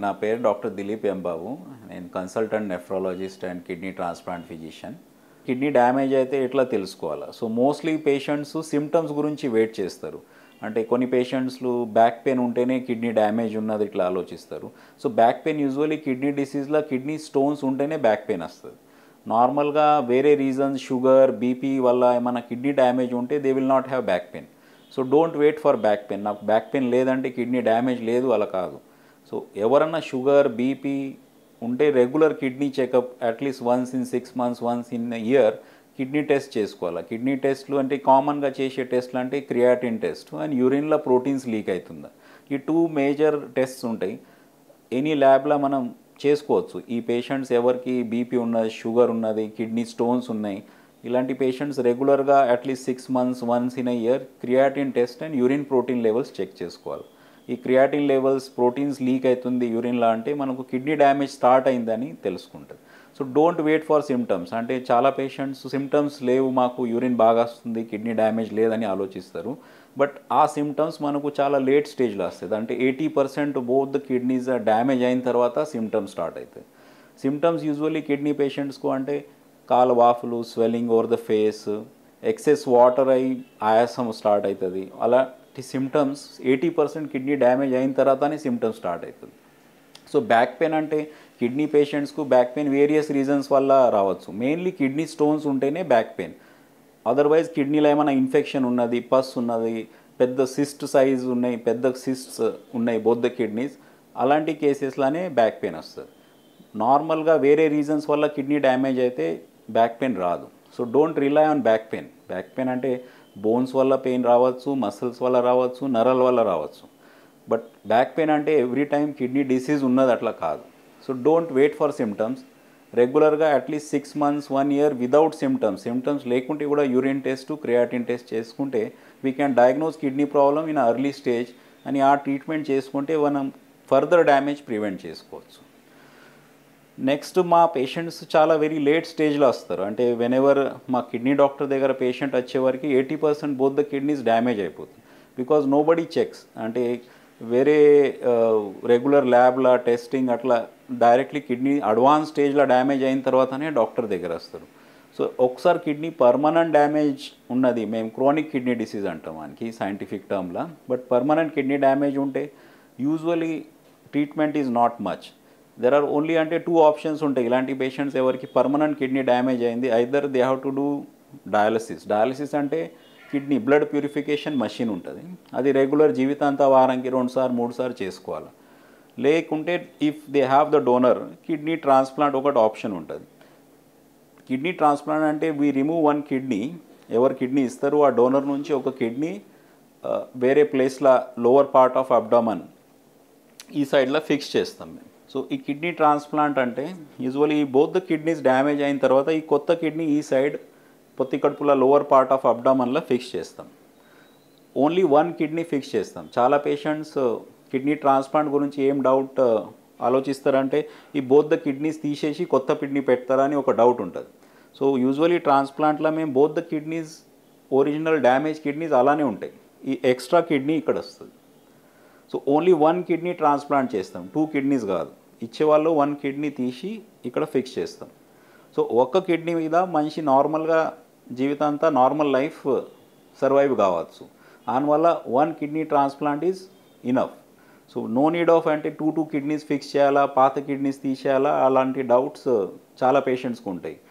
నా పేరు డాక్టర్ దిలీప్ ఎంబాబు. నేను consultant nephrologist and kidney transplant physician. Kidney damage అయితే ఎట్లా తెలుసుకోవాలా? సో మోస్ట్లీ పేషెంట్స్ సిమ్టమ్స్ గురించి వెయిట్ చేస్తారు. అంటే కొన్ని పేషెంట్స్లు బ్యాక్ పెయిన్ ఉంటేనే కిడ్నీ డ్యామేజ్ ఉన్నది ఇట్లా ఆలోచిస్తారు. So back pain usually kidney డిసీజ్లో కిడ్నీ స్టోన్స్ ఉంటేనే బ్యాక్ పెయిన్ వస్తుంది. నార్మల్గా వేరే రీజన్స్ షుగర్ బీపీ వల్ల ఏమైనా కిడ్నీ డ్యామేజ్ ఉంటే they will not have back pain. So don't wait for back pain. నాకు బ్యాక్ పెయిన్ లేదంటే కిడ్నీ డ్యామేజ్ లేదు అలా కాదు. సో ఎవరన్నా షుగర్ బీపీ ఉంటే regular kidney checkup at least once in 6 months once in year kidney test చేసుకోవాలి. Kidney టెస్ట్లు అంటే కామన్గా చేసే టెస్ట్లు అంటే క్రియాటిన్ టెస్ట్ అండ్ యూరిన్లో ప్రోటీన్స్ లీక్ అవుతుందా, ఈ 2 మేజర్ టెస్ట్స్ ఉంటాయి. ఎనీ ల్యాబ్లో మనం చేసుకోవచ్చు. ఈ పేషెంట్స్ ఎవరికి బీపీ ఉన్నది, షుగర్ ఉన్నది, కిడ్నీ స్టోన్స్ ఉన్నాయి, ఇలాంటి పేషెంట్స్ రెగ్యులర్గా at least 6 months once in year creatinine test and urine protein levels check చేసుకోవాలి. ఈ క్రియాటిన్ లెవెల్స్ ప్రోటీన్స్ లీక్ అవుతుంది యూరిన్లో అంటే మనకు కిడ్నీ డ్యామేజ్ స్టార్ట్ అయిందని తెలుసుకుంటుంది. So don't wait for symptoms. అంటే చాలా పేషెంట్స్ సిమ్టమ్స్ లేవు, మాకు యూరిన్ బాగా వస్తుంది, కిడ్నీ డ్యామేజ్ లేదని ఆలోచిస్తారు. బట్ ఆ సిమ్టమ్స్ మనకు చాలా లేట్ స్టేజ్లో వస్తుంది. అంటే 80% బోత్ ద కిడ్నీస్ డ్యామేజ్ అయిన తర్వాత సిమ్టమ్స్ స్టార్ట్ అవుతాయి. సిమ్టమ్స్ యూజువల్లీ కిడ్నీ పేషెంట్స్కు అంటే కాళ్ళ వాపులు, swelling over the face, excess water అయి ఆయాసం స్టార్ట్ అవుతుంది. అలాంటి సిమ్టమ్స్ 80% కిడ్నీ డ్యామేజ్ అయిన తర్వాతనే సిమ్టమ్స్ స్టార్ట్ అవుతుంది. సో బ్యాక్ పెయిన్ అంటే కిడ్నీ పేషెంట్స్కు బ్యాక్ పెయిన్ వేరియస్ రీజన్స్ వల్ల రావచ్చు. మెయిన్లీ కిడ్నీ స్టోన్స్ ఉంటేనే బ్యాక్ పెయిన్. అదర్వైజ్ కిడ్నీలో ఏమైనా ఇన్ఫెక్షన్ ఉన్నది, పస్ ఉన్నది, పెద్ద సిస్ట్ సైజ్ ఉన్నాయి, పెద్ద సిస్ట్స్ ఉన్నాయి బోత్ ద కిడ్నీస్, అలాంటి కేసెస్లోనే బ్యాక్ పెయిన్ వస్తుంది. నార్మల్గా వేరే రీజన్స్ వల్ల కిడ్నీ డ్యామేజ్ అయితే బ్యాక్ పెయిన్ రాదు. So don't rely on back pain. Back pain అంటే బోన్స్ వల్ల పెయిన్ రావచ్చు, మసిల్స్ వల్ల రావచ్చు, నరాల వల్ల రావచ్చు. బట్ బ్యాక్ పెయిన్ అంటే ఎవ్రీ టైం కిడ్నీ డిసీజ్ ఉన్నది అట్లా కాదు. So don't wait for symptoms. రెగ్యులర్గా at least 6 months 1 year without symptoms లేకుంటే కూడా యూరిన్ టెస్ట్, క్రియాటిన్ టెస్ట్ చేసుకుంటే we can diagnose kidney problem in early stage అని ఆ ట్రీట్మెంట్ చేసుకుంటే మనం ఫర్దర్ డ్యామేజ్ ప్రివెంట్ చేసుకోవచ్చు. నెక్స్ట్ మా పేషెంట్స్ చాలా వెరీ లేట్ స్టేజ్లో వస్తారు. అంటే వెనెవర్ మా కిడ్నీ డాక్టర్ దగ్గర పేషెంట్ వచ్చేవరకు 80% బోత్ ద కిడ్నీస్ డ్యామేజ్ అయిపోతుంది. Because nobody checks. అంటే వేరే రెగ్యులర్ ల్యాబ్లా టెస్టింగ్ అట్లా డైరెక్ట్లీ కిడ్నీ అడ్వాన్స్ స్టేజ్లో డ్యామేజ్ అయిన తర్వాతనే డాక్టర్ దగ్గర వస్తారు. సో ఒకసారి కిడ్నీ పర్మనెంట్ డ్యామేజ్ ఉన్నది, మేము క్రోనిక్ కిడ్నీ డిసీజ్ అంటాం మనకి సైంటిఫిక్ టర్మ్లా. బట్ పర్మనెంట్ కిడ్నీ డ్యామేజ్ ఉంటే usually treatment is not much. There are only అంటే 2 options ఉంటాయి. ఇలాంటి పేషెంట్స్ ఎవరికి పర్మనెంట్ కిడ్నీ డ్యామేజ్ అయింది, either they have to do dialysis అంటే కిడ్నీ బ్లడ్ ప్యూరిఫికేషన్ మషిన్ ఉంటుంది, అది రెగ్యులర్ జీవితాంతా వారానికి 2 సార్లు 3 సార్లు చేసుకోవాలి. లేకుంటే if they have the donor kidney transplant ఒకటి ఆప్షన్ ఉంటుంది. కిడ్నీ ట్రాన్స్ప్లాంట్ అంటే వీ రిమూవ్ 1 కిడ్నీ. ఎవరు కిడ్నీ ఇస్తారు ఆ డోనర్ నుంచి ఒక కిడ్నీ వేరే ప్లేస్లో లోవర్ పార్ట్ ఆఫ్ అబ్డామన్ ఈ సైడ్లో ఫిక్స్ చేస్తాం మేము. సో ఈ కిడ్నీ ట్రాన్స్ప్లాంట్ అంటే usually both the kidneys damage అయిన తర్వాత ఈ కొత్త కిడ్నీ ఈ సైడ్ పొత్తి కడుపుల లోవర్ పార్ట్ ఆఫ్ అబ్డామన్లో ఫిక్స్ చేస్తాం. ఓన్లీ 1 కిడ్నీ ఫిక్స్ చేస్తాం. చాలా పేషెంట్స్ కిడ్నీ ట్రాన్స్ప్లాంట్ గురించి ఏం డౌట్ ఆలోచిస్తారంటే ఈ బోత్ ద కిడ్నీస్ తీసేసి కొత్త కిడ్నీ పెడతారని ఒక డౌట్ ఉంటుంది. సో యూజువల్లీ ట్రాన్స్ప్లాంట్లో మేము both the kidneys original damage kidneys అలానే ఉంటాయి, ఈ ఎక్స్ట్రా కిడ్నీ ఇక్కడ వస్తుంది. సో ఓన్లీ 1 కిడ్నీ ట్రాన్స్ప్లాంట్ చేస్తాం, 2 కిడ్నీస్ కాదు. ఇచ్చేవాళ్ళు 1 కిడ్నీ తీసి ఇక్కడ ఫిక్స్ చేస్తాం. సో ఒక్క కిడ్నీ మీద మనిషి నార్మల్గా జీవితాంతా నార్మల్ లైఫ్ సర్వైవ్ కావచ్చు. దానివల్ల 1 kidney transplant is enough. So no need of అంటే 2 కిడ్నీస్ ఫిక్స్ చేయాలా, పాత కిడ్నీస్ తీసేయాలా, అలాంటి డౌట్స్ చాలా పేషెంట్స్కి ఉంటాయి.